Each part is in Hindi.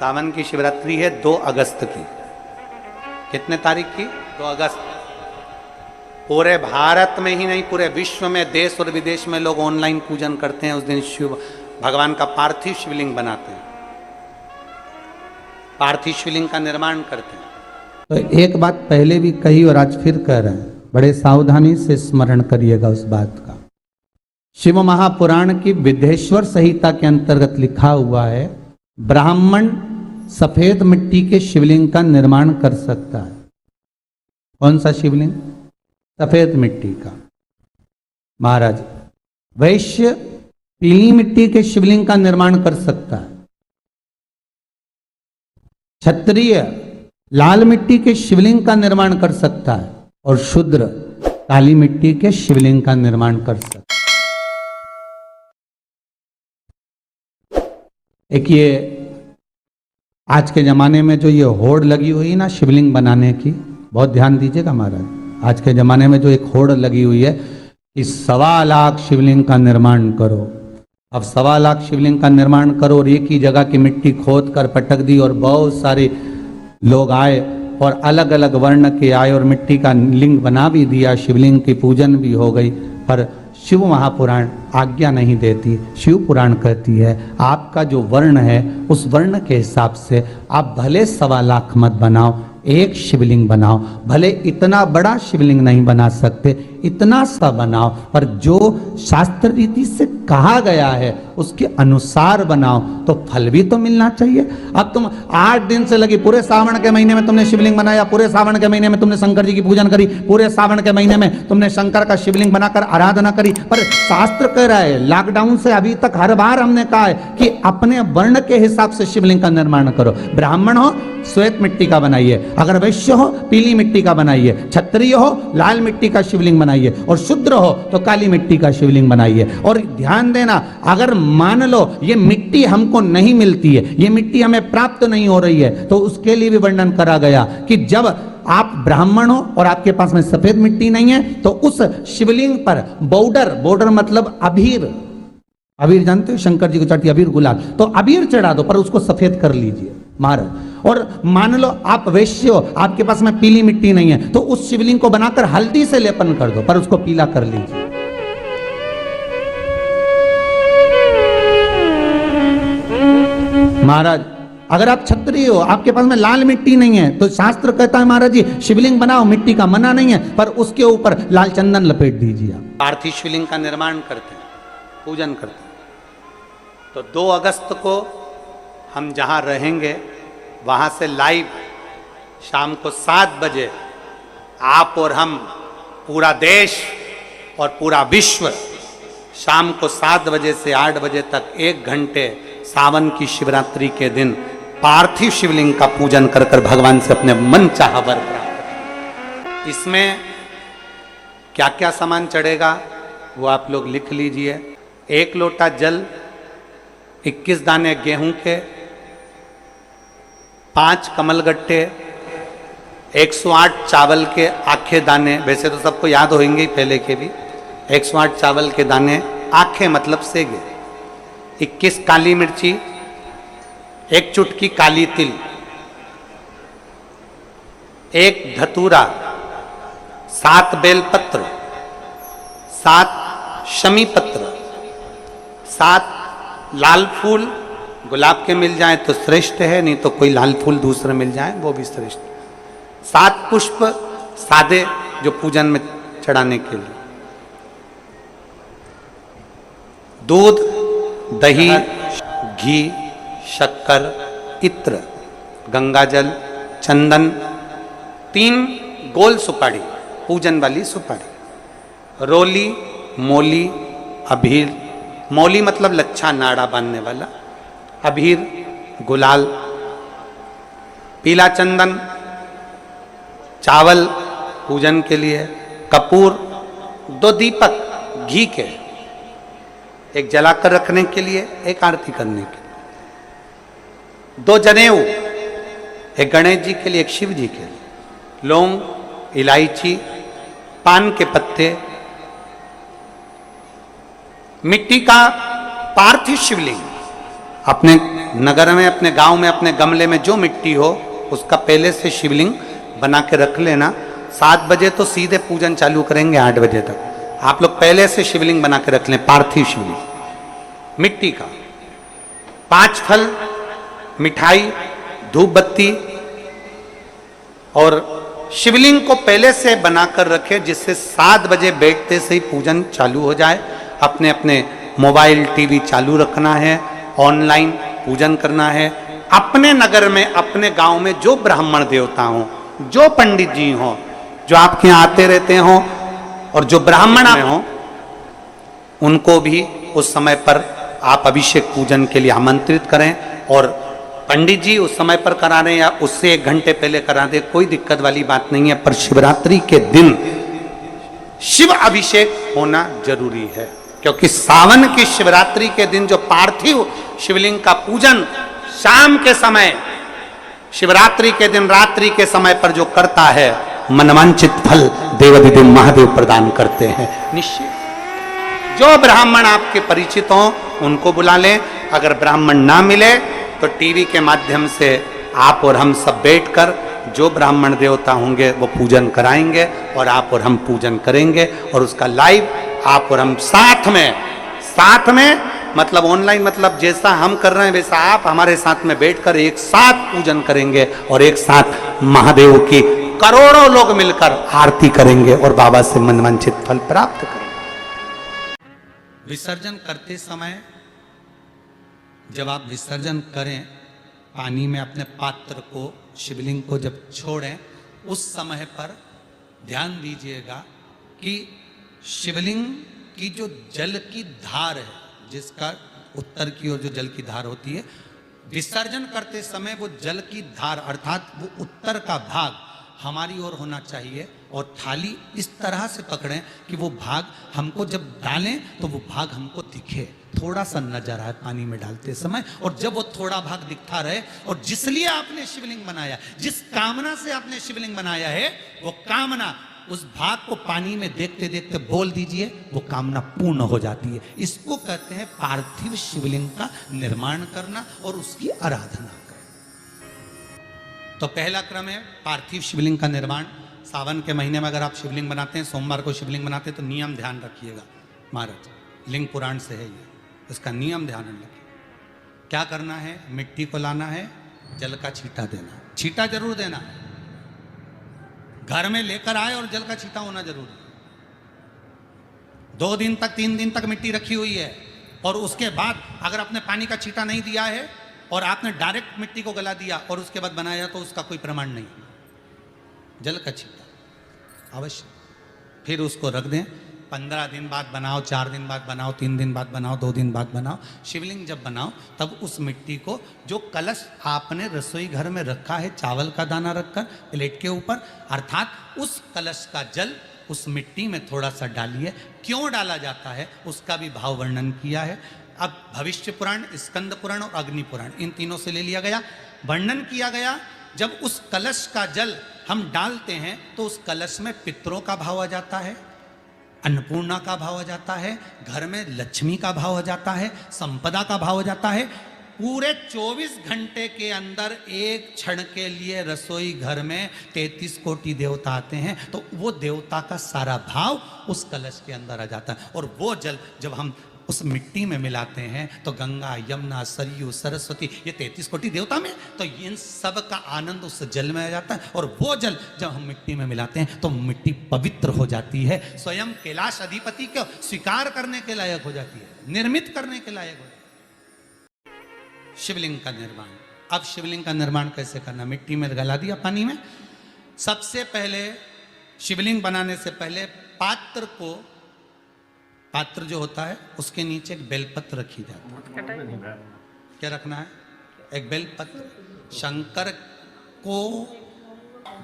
सावन की शिवरात्रि है 2 अगस्त की। कितने तारीख की? 2 अगस्त। पूरे भारत में ही नहीं, पूरे विश्व में, देश और विदेश में लोग ऑनलाइन पूजन करते हैं। उस दिन शिव भगवान का पार्थिव शिवलिंग बनाते हैं, पार्थिव शिवलिंग का निर्माण करते हैं। तो एक बात पहले भी कही और आज फिर कह रहे हैं, बड़े सावधानी से स्मरण करिएगा उस बात का। शिव महापुराण की विद्धेश्वर संहिता के अंतर्गत लिखा हुआ है, ब्राह्मण सफेद मिट्टी के शिवलिंग का निर्माण कर सकता है। कौन सा शिवलिंग? सफेद मिट्टी का। महाराज वैश्य पीली मिट्टी के शिवलिंग का निर्माण कर सकता है। क्षत्रिय लाल मिट्टी के शिवलिंग का निर्माण कर सकता है और शूद्र काली मिट्टी के शिवलिंग का निर्माण कर सकता है। एक ये आज के जमाने में जो ये होड़ लगी हुई ना शिवलिंग बनाने की, बहुत ध्यान दीजिएगा महाराज। आज के जमाने में जो एक होड़ लगी हुई है कि 1.25 लाख शिवलिंग का निर्माण करो। अब 1.25 लाख शिवलिंग का निर्माण करो और एक ही जगह की मिट्टी खोद कर पटक दी और बहुत सारे लोग आए और अलग अलग वर्ण के आए और मिट्टी का लिंग बना भी दिया, शिवलिंग की पूजन भी हो गई। पर शिव महापुराण आज्ञा नहीं देती। शिव पुराण कहती है आपका जो वर्ण है उस वर्ण के हिसाब से आप भले 1.25 लाख मत बनाओ, एक शिवलिंग बनाओ। भले इतना बड़ा शिवलिंग नहीं बना सकते, इतना सा बनाओ, पर जो शास्त्र रीति से कहा गया है उसके अनुसार बनाओ तो फल भी तो मिलना चाहिए। अब तुम 8 दिन से लगी, पूरे सावन के महीने में तुमने शिवलिंग बनाया, पूरे सावन के महीने में तुमने शंकर जी की पूजन करी, पूरे सावन के महीने में तुमने शंकर का शिवलिंग बनाकर आराधना करी, पर शास्त्र कह रहा है, लॉकडाउन से अभी तक हर बार हमने कहा है कि अपने वर्ण के हिसाब से शिवलिंग का निर्माण करो। ब्राह्मण हो श्वेत मिट्टी का बनाइए, अगर वैश्य हो पीली मिट्टी का बनाइए, क्षत्रिय हो लाल मिट्टी का शिवलिंग बनाइए और शूद्र हो तो काली मिट्टी का शिवलिंग बनाइए। और ध्यान देना, अगर मान लो ये मिट्टी हमको नहीं मिलती है, ये मिट्टी हमें प्राप्त नहीं हो रही है, तो उसके लिए भी वर्णन करा गया कि जब आप ब्राह्मण हो और आपके पास में सफेद मिट्टी नहीं है तो उस शिवलिंग पर बॉर्डर मतलब अबीर, अबीर जानते हो, शंकर जी को चढ़ती अबीर गुलाल, तो अबीर चढ़ा दो पर उसको सफेद कर लीजिए महाराज। और मान लो आप वैश्य हो, आपके पास में पीली मिट्टी नहीं है तो उस शिवलिंग को बनाकर हल्दी से लेपन कर दो पर उसको पीला कर लीजिए। महाराज अगर आप क्षत्रिय हो, आपके पास में लाल मिट्टी नहीं है तो शास्त्र कहता है महाराज जी शिवलिंग बनाओ, मिट्टी का मना नहीं है, पर उसके ऊपर लाल चंदन लपेट दीजिए। पार्थिव शिवलिंग का निर्माण करते हैं, पूजन करते हैं। तो 2 अगस्त को हम जहाँ रहेंगे वहाँ से लाइव शाम को 7 बजे आप और हम, पूरा देश और पूरा विश्व, शाम को 7 बजे से 8 बजे तक 1 घंटे सावन की शिवरात्रि के दिन पार्थिव शिवलिंग का पूजन कर कर भगवान से अपने मन चाहा वर प्राप्त। इसमें क्या क्या सामान चढ़ेगा वो आप लोग लिख लीजिए। 1 लोटा जल, 21 दाने गेहूं के, 5 कमलगट्टे, 108 चावल के आखे दाने, वैसे तो सबको याद होंगे ही पहले के भी, 108 चावल के दाने, आखे मतलब सेगे, 21 काली मिर्ची, 1 चुटकी काली तिल, 1 धतूरा, 7 बेलपत्र, 7 शमी पत्र, 7 लाल फूल, गुलाब के मिल जाए तो श्रेष्ठ है, नहीं तो कोई लाल फूल दूसरे मिल जाए वो भी श्रेष्ठ। 7 पुष्प सादे जो पूजन में चढ़ाने के लिए, दूध, दही, घी, शक्कर, इत्र, गंगाजल, चंदन, 3 गोल सुपारी, पूजन वाली सुपारी, रोली, मोली, अबीर, मौली मतलब लच्छा नाड़ा बांधने वाला, अबीर, गुलाल, पीला चंदन, चावल पूजन के लिए, कपूर, 2 दीपक घी के, 1 जलाकर रखने के लिए, 1 आरती करने के लिए, 2 जनेऊ, 1 गणेश जी के लिए, 1 शिव जी के लिए, लौंग, इलायची, पान के पत्ते, मिट्टी का पार्थिव शिवलिंग अपने नगर में, अपने गांव में, अपने गमले में जो मिट्टी हो उसका पहले से शिवलिंग बना के रख लेना। 7 बजे तो सीधे पूजन चालू करेंगे, 8 बजे तक आप लोग पहले से शिवलिंग बना के रख लें, पार्थिव शिवलिंग मिट्टी का। 5 फल, मिठाई, धूप बत्ती और शिवलिंग को पहले से बनाकर रखे, जिससे 7 बजे बैठते से ही पूजन चालू हो जाए। अपने अपने मोबाइल टीवी चालू रखना है, ऑनलाइन पूजन करना है। अपने नगर में, अपने गांव में जो ब्राह्मण देवता हों, जो पंडित जी हों, जो आपके यहाँ आते रहते हों और जो ब्राह्मण हों, उनको भी उस समय पर आप अभिषेक पूजन के लिए आमंत्रित करें। और पंडित जी उस समय पर करा रहे हैं या उससे 1 घंटे पहले करा दे, कोई दिक्कत वाली बात नहीं है। पर शिवरात्रि के दिन शिव अभिषेक होना जरूरी है, क्योंकि सावन की शिवरात्रि के दिन जो पार्थिव शिवलिंग का पूजन शाम के समय, शिवरात्रि के दिन रात्रि के समय पर जो करता है, मनवांचित फल देवाधिदेव महादेव प्रदान करते हैं निश्चित। जो ब्राह्मण आपके परिचित हों उनको बुला लें। अगर ब्राह्मण ना मिले तो टीवी के माध्यम से आप और हम सब बैठकर जो ब्राह्मण देवता होंगे वो पूजन कराएंगे और आप और हम पूजन करेंगे। और उसका लाइव आप और हम साथ में मतलब ऑनलाइन, मतलब जैसा हम कर रहे हैं वैसा आप हमारे साथ में बैठकर एक साथ पूजन करेंगे और एक साथ महादेव की करोड़ों लोग मिलकर आरती करेंगे और बाबा से मनवांछित फल प्राप्त करेंगे। विसर्जन करते समय जब आप विसर्जन करें, पानी में अपने पात्र को, शिवलिंग को जब छोड़ें, उस समय पर ध्यान दीजिएगा कि शिवलिंग की जो जल की धार है, जिसका उत्तर की ओर जो जल की धार होती है, विसर्जन करते समय वो जल की धार अर्थात वो उत्तर का भाग हमारी ओर होना चाहिए और थाली इस तरह से पकड़ें कि वो भाग हमको जब डालें तो वो भाग हमको दिखे, थोड़ा सा नजर आए पानी में डालते समय। और जब वो थोड़ा भाग दिखता रहे, और जिसलिए आपने शिवलिंग बनाया, जिस कामना से आपने शिवलिंग बनाया है, वो कामना उस भाग को पानी में देखते देखते बोल दीजिए, वो कामना पूर्ण हो जाती है। इसको कहते हैं पार्थिव शिवलिंग का निर्माण करना और उसकी आराधना करना। तो पहला क्रम है पार्थिव शिवलिंग का निर्माण। सावन के महीने में अगर आप शिवलिंग बनाते हैं, सोमवार को शिवलिंग बनाते हैं, तो नियम ध्यान रखिएगा महाराज, लिंग पुराण से है ये, इसका नियम ध्यान रखिए। क्या करना है? मिट्टी को लाना है, जल का छींटा देना, छींटा जरूर देना, घर में लेकर आए और जल का छींटा होना जरूरी। 2 दिन तक 3 दिन तक मिट्टी रखी हुई है और उसके बाद अगर आपने पानी का छींटा नहीं दिया है और आपने डायरेक्ट मिट्टी को गला दिया और उसके बाद बनाया, तो उसका कोई प्रमाण नहीं। जल का छींटा अवश्य। फिर उसको रख दें, 15 दिन बाद बनाओ, 4 दिन बाद बनाओ, 3 दिन बाद बनाओ, 2 दिन बाद बनाओ। शिवलिंग जब बनाओ तब उस मिट्टी को, जो कलश आपने रसोई घर में रखा है, चावल का दाना रखकर प्लेट के ऊपर, अर्थात उस कलश का जल उस मिट्टी में थोड़ा सा डालिए। क्यों डाला जाता है उसका भी भाव वर्णन किया है। अब भविष्य पुराण, स्कंद पुराण और अग्नि पुराण, इन तीनों से ले लिया गया, वर्णन किया गया। जब उस कलश का जल हम डालते हैं तो उस कलश में पितरों का भाव आ जाता है, अन्नपूर्णा का भाव आ जाता है, घर में लक्ष्मी का भाव आ जाता है, संपदा का भाव आ जाता है। पूरे 24 घंटे के अंदर एक क्षण के लिए रसोई घर में 33 कोटि देवता आते हैं, तो वो देवता का सारा भाव उस कलश के अंदर आ जाता है। और वो जल जब हम उस मिट्टी में मिलाते हैं तो गंगा, यमुना, सरयू, सरस्वती, ये 33 कोटि देवता में, तो इन सब का आनंद उस जल में आ जाता है। और वो जल जब हम मिट्टी में मिलाते हैं तो मिट्टी पवित्र हो जाती है, स्वयं कैलाश अधिपति को स्वीकार करने के लायक हो जाती है, निर्मित करने के लायक हो जाती है। शिवलिंग का निर्माण। अब शिवलिंग का निर्माण कैसे करना? मिट्टी में गला दिया पानी में। सबसे पहले शिवलिंग बनाने से पहले पात्र जो होता है उसके नीचे एक बेलपत्र रखी जाती है। क्या रखना है? एक बेलपत्र। शंकर को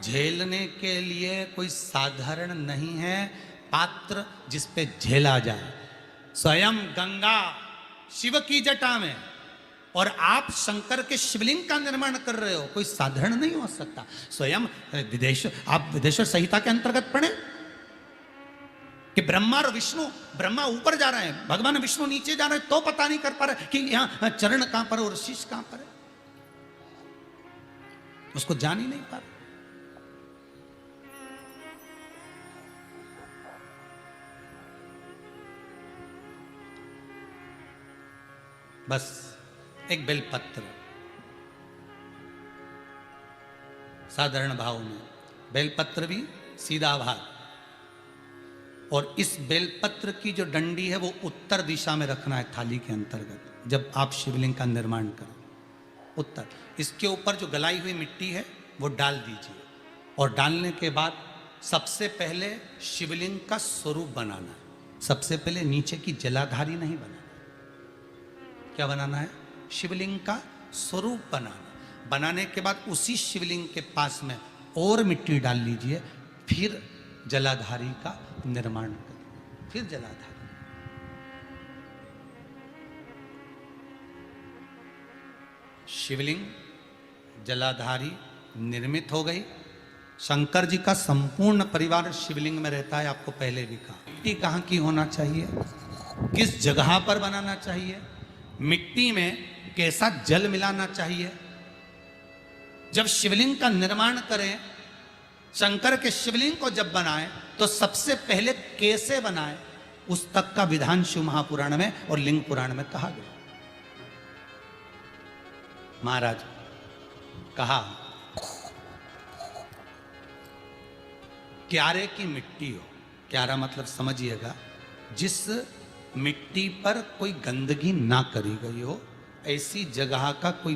झेलने के लिए कोई साधारण नहीं है पात्र जिस पे झेला जाए। स्वयं गंगा शिव की जटा में, और आप शंकर के शिवलिंग का निर्माण कर रहे हो, कोई साधारण नहीं हो सकता। स्वयं आप विदेश्वर संहिता के अंतर्गत पढ़े, कि ब्रह्मा और विष्णु, ब्रह्मा ऊपर जा रहे हैं, भगवान विष्णु नीचे जा रहे हैं, तो पता नहीं कर पा रहे कि यहां चरण कहां पर और शीश कहां पर है, उसको जान ही नहीं पा रहे। बस एक बेलपत्र, साधारण भाव में बेलपत्र भी सीधा भाग, और इस बेलपत्र की जो डंडी है वो उत्तर दिशा में रखना है थाली के अंतर्गत। जब आप शिवलिंग का निर्माण करें उत्तर, इसके ऊपर जो गलाई हुई मिट्टी है वो डाल दीजिए, और डालने के बाद सबसे पहले शिवलिंग का स्वरूप बनाना है। सबसे पहले नीचे की जलाधारी नहीं बनाना, क्या बनाना है? शिवलिंग का स्वरूप बनाना। बनाने के बाद उसी शिवलिंग के पास में और मिट्टी डाल लीजिए, फिर जलाधारी का निर्माण करें, फिर जलाधारी। शिवलिंग जलाधारी निर्मित हो गई। शंकर जी का संपूर्ण परिवार शिवलिंग में रहता है, आपको पहले भी कहा। मिट्टी कहाँ की होना चाहिए, किस जगह पर बनाना चाहिए, मिट्टी में कैसा जल मिलाना चाहिए। जब शिवलिंग का निर्माण करें, शंकर के शिवलिंग को जब बनाए, तो सबसे पहले कैसे बनाए उस तक का विधान शिव महापुराण में और लिंग पुराण में कहा गया। महाराज कहा क्यारे की मिट्टी हो, क्यारा मतलब समझिएगा जिस मिट्टी पर कोई गंदगी ना करी गई हो, ऐसी जगह का कोई